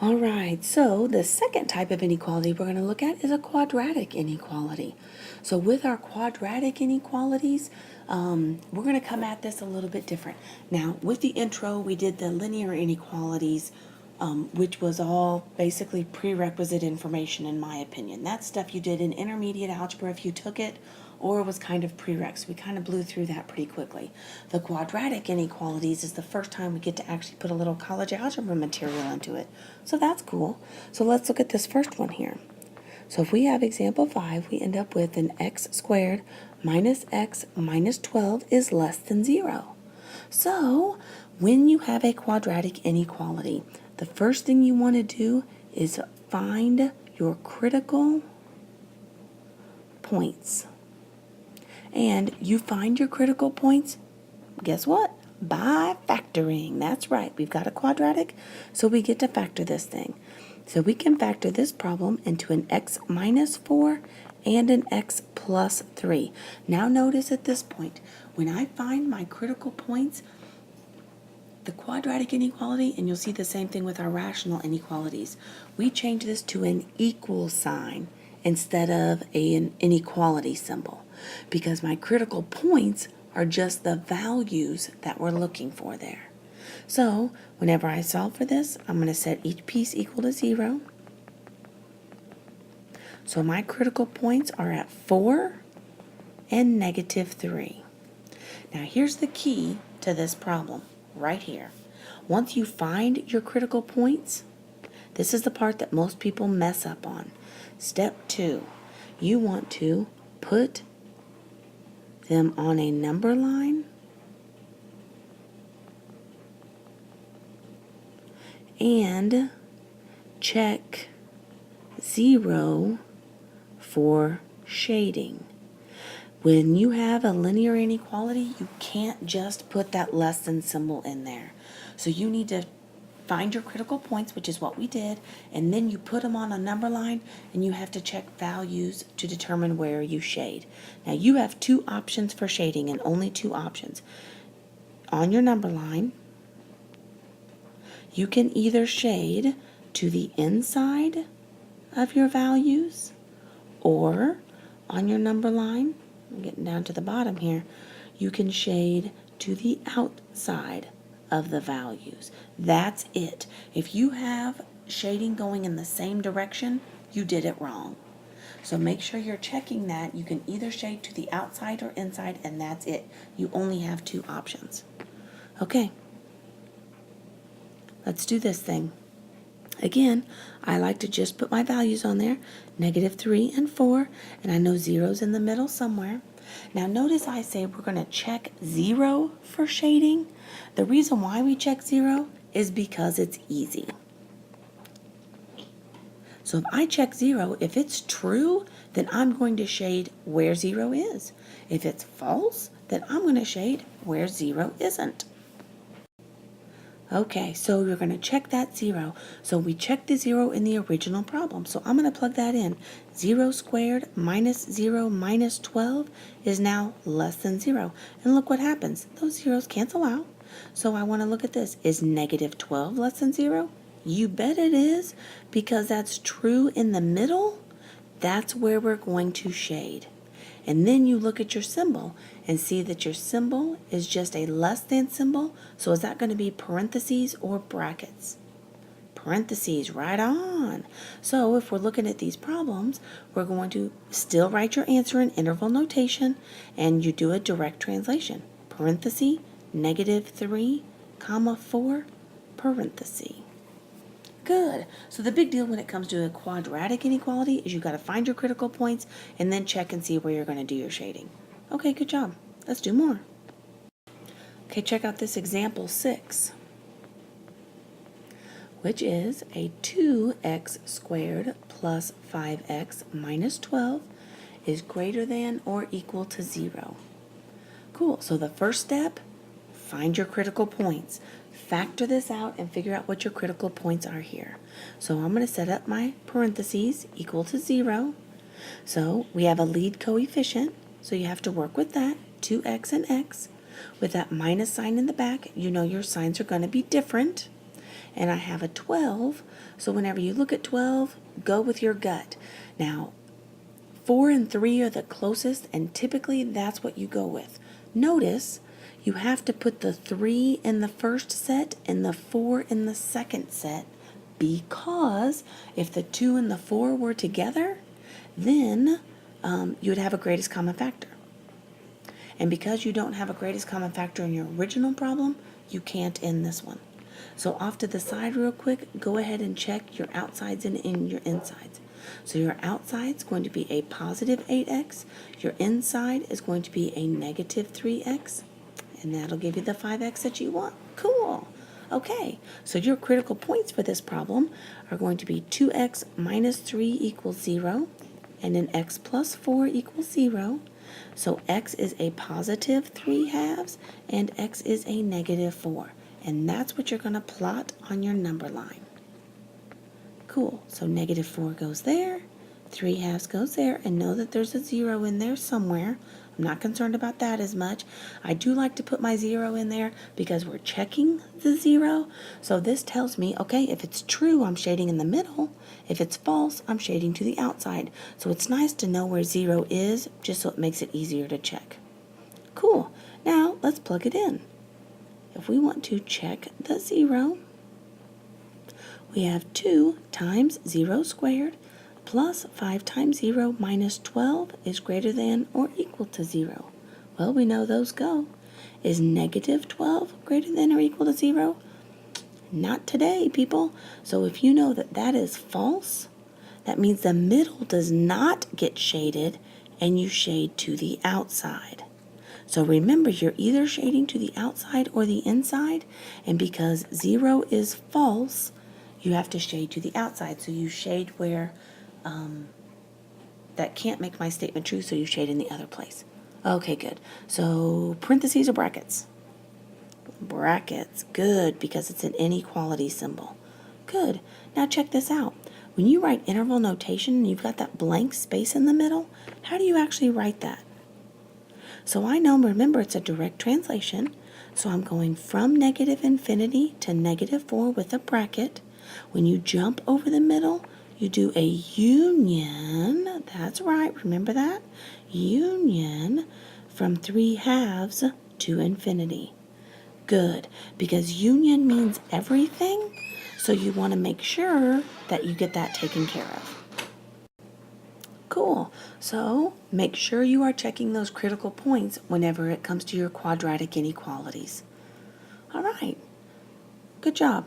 All right, so the second type of inequality we're going to look at is a quadratic inequality. So with our quadratic inequalities, we're going to come at this a little bit different. Now, with the intro, we did the linear inequalities, which was all basically prerequisite information in my opinion. That's stuff you did in intermediate algebra if you took it, or was kind of prereqs. We kind of blew through that pretty quickly. The quadratic inequalities is the first time we get to actually put a little college algebra material into it. So that's cool. So let's look at this first one here. So if we have example 5, we end up with an x squared minus x minus 12 is less than 0. So when you have a quadratic inequality, the first thing you want to do is find your critical points. And you find your critical points, guess what? By factoring. That's right. We've got a quadratic, so we get to factor this thing. So we can factor this problem into an x minus 4 and an x plus 3. Now notice at this point, when I find my critical points, the quadratic inequality, and you'll see the same thing with our rational inequalities, we change this to an equal sign instead of an inequality symbol, because my critical points are just the values that we're looking for there. So whenever I solve for this, I'm going to set each piece equal to 0. So my critical points are at 4 and negative 3. Now here's the key to this problem right here. Once you find your critical points, this is the part that most people mess up on. Step 2, you want to put them on a number line and check 0 for shading. When you have a linear inequality, you can't just put that less than symbol in there. So you need to find your critical points, which is what we did, and then you put them on a number line, and you have to check values to determine where you shade. Now you have 2 options for shading, and only 2 options. On your number line, you can either shade to the inside of your values, or on your number line, I'm getting down to the bottom here, you can shade to the outside of the values. That's it. If you have shading going in the same direction, you did it wrong. So make sure you're checking that. You can either shade to the outside or inside, and that's it. You only have 2 options. Okay, let's do this thing. Again, I like to just put my values on there, negative 3 and 4, and I know 0's in the middle somewhere. Now notice I say we're going to check 0 for shading. The reason why we check 0 is because it's easy. So if I check 0, if it's true, then I'm going to shade where 0 is. If it's false, then I'm going to shade where 0 isn't. Okay, so you're going to check that 0. So we checked the 0 in the original problem. So I'm going to plug that in. 0 squared minus 0 minus 12 is now less than 0. And look what happens. Those zeros cancel out. So I want to look at this. Is negative 12 less than 0? You bet it is, because that's true in the middle. That's where we're going to shade. And then you look at your symbol and see that your symbol is just a less than symbol. So is that going to be parentheses or brackets? Parentheses, right on. So if we're looking at these problems, we're going to still write your answer in interval notation, and you do a direct translation. Parenthesis, negative 3, comma 4, parenthesis. Good. So the big deal when it comes to a quadratic inequality is you've got to find your critical points and then check and see where you're going to do your shading. Okay, good job. Let's do more. Okay, check out this example 6, which is a 2x squared plus 5x minus 12 is greater than or equal to 0. Cool. So the first step, find your critical points. Factor this out and figure out what your critical points are here. So I'm going to set up my parentheses equal to 0. So we have a lead coefficient, so you have to work with that, 2x and x. With that minus sign in the back, you know your signs are going to be different. and I have a 12. So whenever you look at 12, go with your gut. Now, 4 and 3 are the closest, and typically that's what you go with. Notice you have to put the 3 in the first set and the 4 in the second set, because if the 2 and the 4 were together, then you would have a greatest common factor. And because you don't have a greatest common factor in your original problem, you can't in this one. So off to the side real quick, go ahead and check your outsides and in your insides. So your outside is going to be a positive 8x. Your inside is going to be a negative 3x. And that'll give you the 5x that you want. Cool. Okay, so your critical points for this problem are going to be 2x minus 3 equals 0, and then x plus 4 equals 0. So x is a positive 3 halves, and x is a negative 4. And that's what you're going to plot on your number line. Cool, so negative 4 goes there, 3 halves goes there, and know that there's a 0 in there somewhere. I'm not concerned about that as much. I do like to put my 0 in there because we're checking the 0. So this tells me, okay, if it's true, I'm shading in the middle. If it's false, I'm shading to the outside. So it's nice to know where 0 is, just so it makes it easier to check. Cool. Now let's plug it in. If we want to check the 0, we have 2 times 0 squared plus 5 times 0 minus 12 is greater than or equal to 0. Well, we know those go. Is negative 12 greater than or equal to 0? Not today, people. So if you know that that is false, that means the middle does not get shaded and you shade to the outside. So remember, you're either shading to the outside or the inside, and because 0 is false, you have to shade to the outside. So you shade where that can't make my statement true, so you shade in the other place. Okay, good. So parentheses or brackets? Brackets, good, because it's an inequality symbol. Good. Now check this out. When you write interval notation and you've got that blank space in the middle, how do you actually write that? So I know, remember, it's a direct translation. So I'm going from negative infinity to negative 4 with a bracket. When you jump over the middle, you do a union. That's right, remember that? Union from 3 halves to infinity. Good, because union means everything, so you want to make sure that you get that taken care of. Cool. So make sure you are checking those critical points whenever it comes to your quadratic inequalities. All right. Good job.